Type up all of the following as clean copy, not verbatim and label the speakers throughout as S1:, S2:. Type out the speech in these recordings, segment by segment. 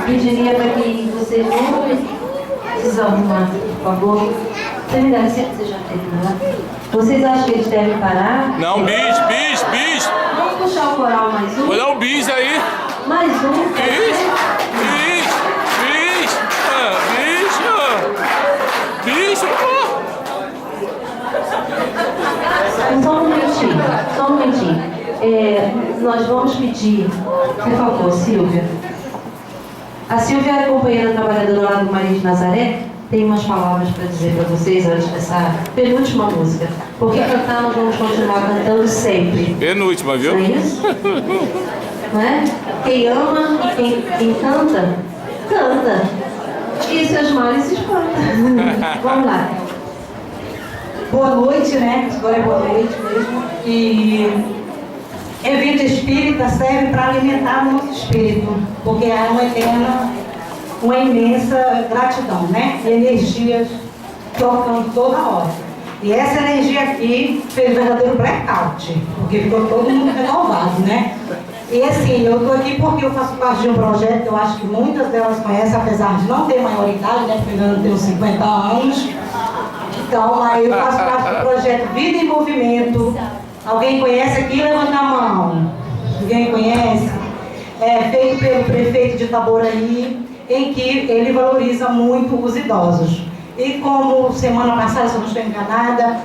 S1: Pediria para que vocês não precisam arrumar, por favor. Você me dá licença, você já terminou? Vocês acham que eles devem parar?
S2: Não, bis.
S1: Vamos puxar o coral mais um?
S2: Olha o bis aí.
S1: Mais um?
S2: Bis.
S1: Só um momentinho. Nós vamos pedir, por favor, Silvia. A Silvia é companheira trabalhadora lá do Maria de Nazaré. Tem umas palavras para dizer para vocês antes dessa penúltima música. Porque cantar nós vamos continuar cantando sempre.
S2: Penúltima, viu?
S1: Não é isso? Não é? Quem ama e quem canta, canta. E seus males se espantam. Vamos lá.
S3: Boa noite, né? Agora é boa noite mesmo. E evento espírita serve para alimentar o nosso espírito, porque há uma eterna, uma imensa gratidão, né? E energias trocando toda hora. E essa energia aqui fez um verdadeiro blackout, porque ficou todo mundo renovado, né? E assim, eu estou aqui porque eu faço parte de um projeto que eu acho que muitas delas conhecem, apesar de não ter maioridade, né? Porque eu não tenho 50 anos. Então, aí eu faço parte do projeto Vida em Movimento. Alguém conhece aqui? Levanta a mão. Ninguém conhece? É feito pelo prefeito de Itaboraí, em que ele valoriza muito os idosos. E como semana passada, se eu não estou enganada,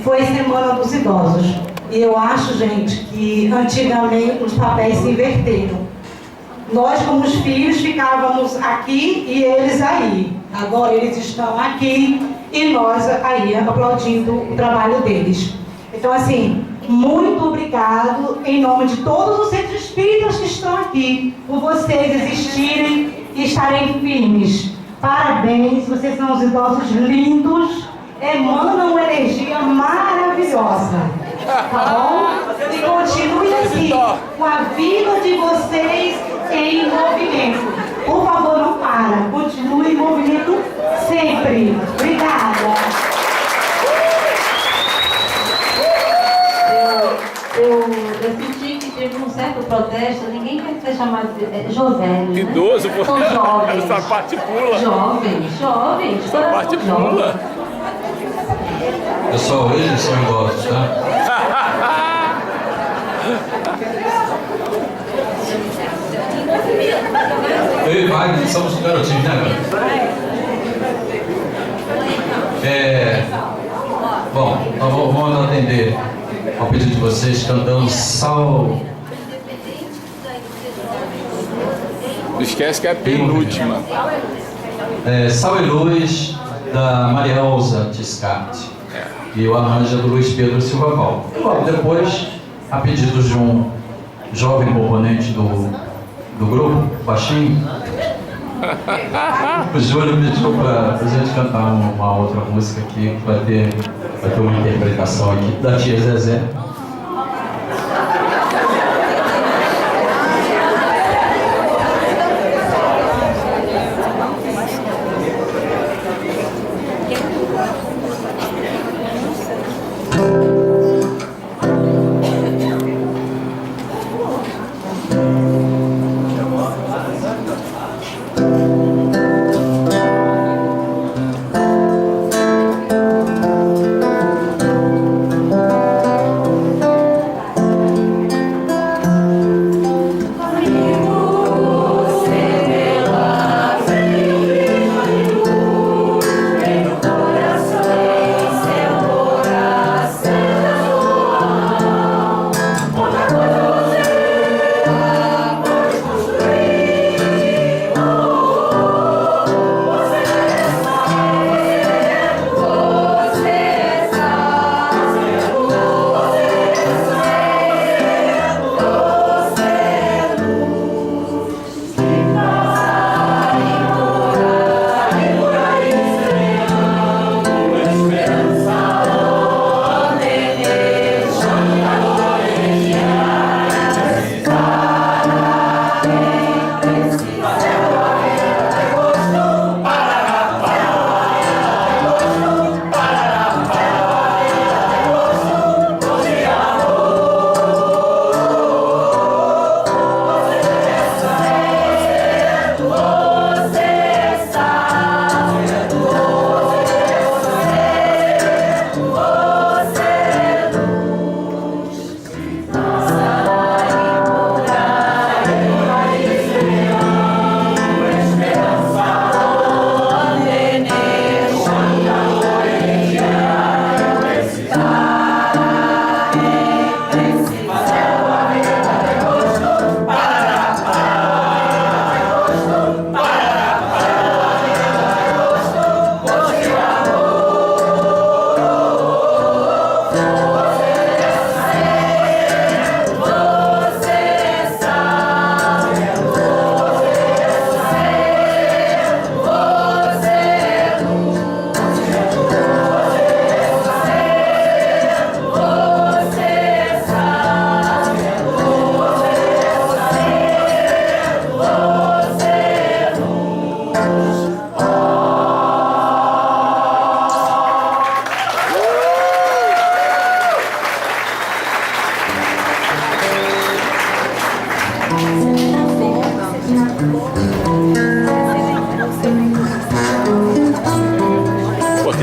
S3: foi a Semana dos Idosos. E eu acho, gente, que antigamente os papéis se inverteram. Nós, como os filhos, ficávamos aqui e eles aí. Agora eles estão aqui e nós aí aplaudindo o trabalho deles. Então, assim, muito obrigado em nome de todos os centros espíritas que estão aqui, por vocês existirem e estarem firmes. Parabéns, vocês são os idosos lindos, emanam uma energia maravilhosa. Tá bom? E continuem assim, com a vida de vocês em movimento. Por favor, não para. Continue em movimento sempre. Obrigada.
S1: Eu senti que teve um certo protesto. Ninguém quer ser chamado de jovelho, né?
S2: Idoso, pô.
S1: São jovens.
S2: Essa parte pula.
S1: Jovens.
S2: Essa parte pula.
S4: Pessoal, eles são idosos, tá? Eu e Wagner somos garotinhos, né, bom, então vamos atender ao pedido de vocês, cantando Sal.
S2: Não esquece que é a penúltima.
S4: Sal e Luz, da Maria Elza Tiscati. E o arranjo é do Luiz Pedro Silva Val. E logo depois, a pedido de um jovem componente do grupo, baixinho, o Júlio pediu para a gente cantar uma outra música aqui, que vai ter uma interpretação aqui da tia Zezé.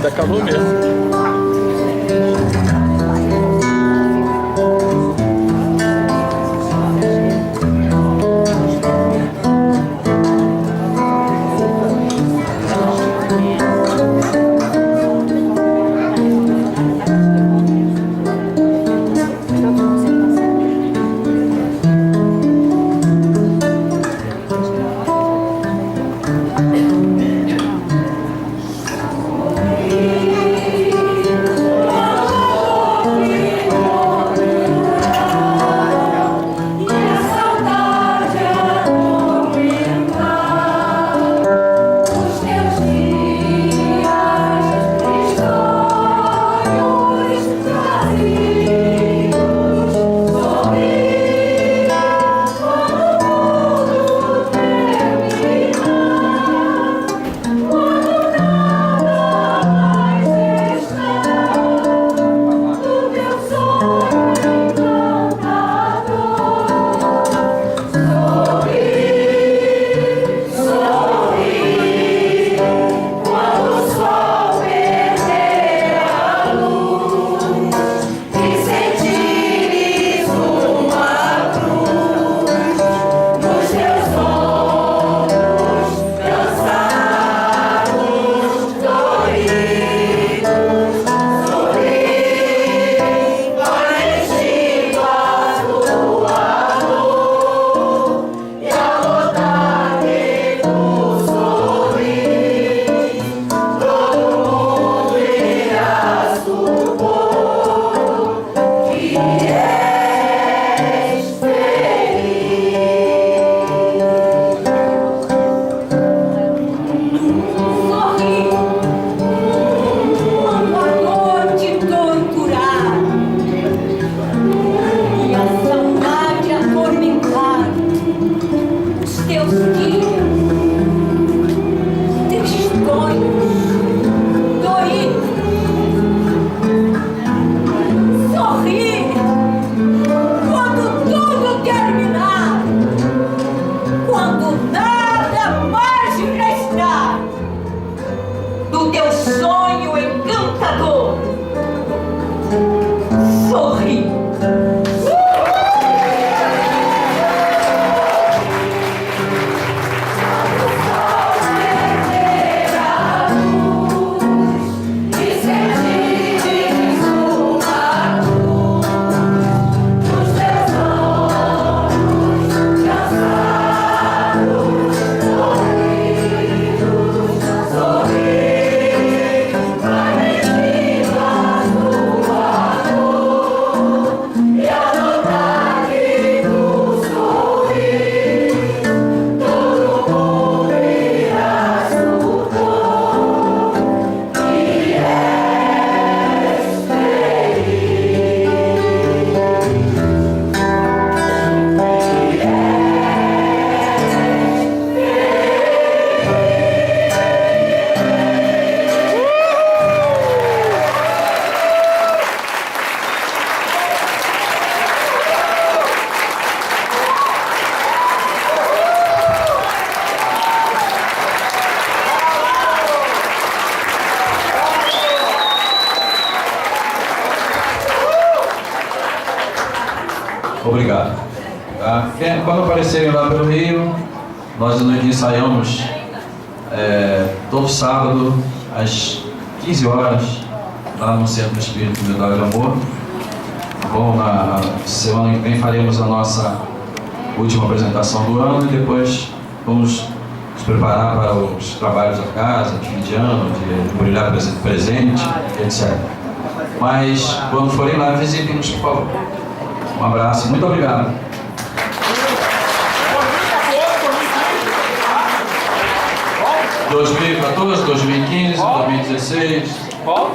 S2: tá calor mesmo.
S4: Obrigado. Tá? Quando aparecerem lá pelo Rio, nós ensaiamos todo sábado às 15 horas lá no Centro Espírita Medalha de Amor. Bom, na semana que vem faremos a nossa última apresentação do ano e depois vamos nos preparar para os trabalhos da casa, de fim de ano, de embrulhar presente, etc. Mas quando forem lá, visitem-nos, por favor. Um abraço, muito obrigado.
S2: Bom,
S4: 2014, 2015, 2016.
S2: Opa!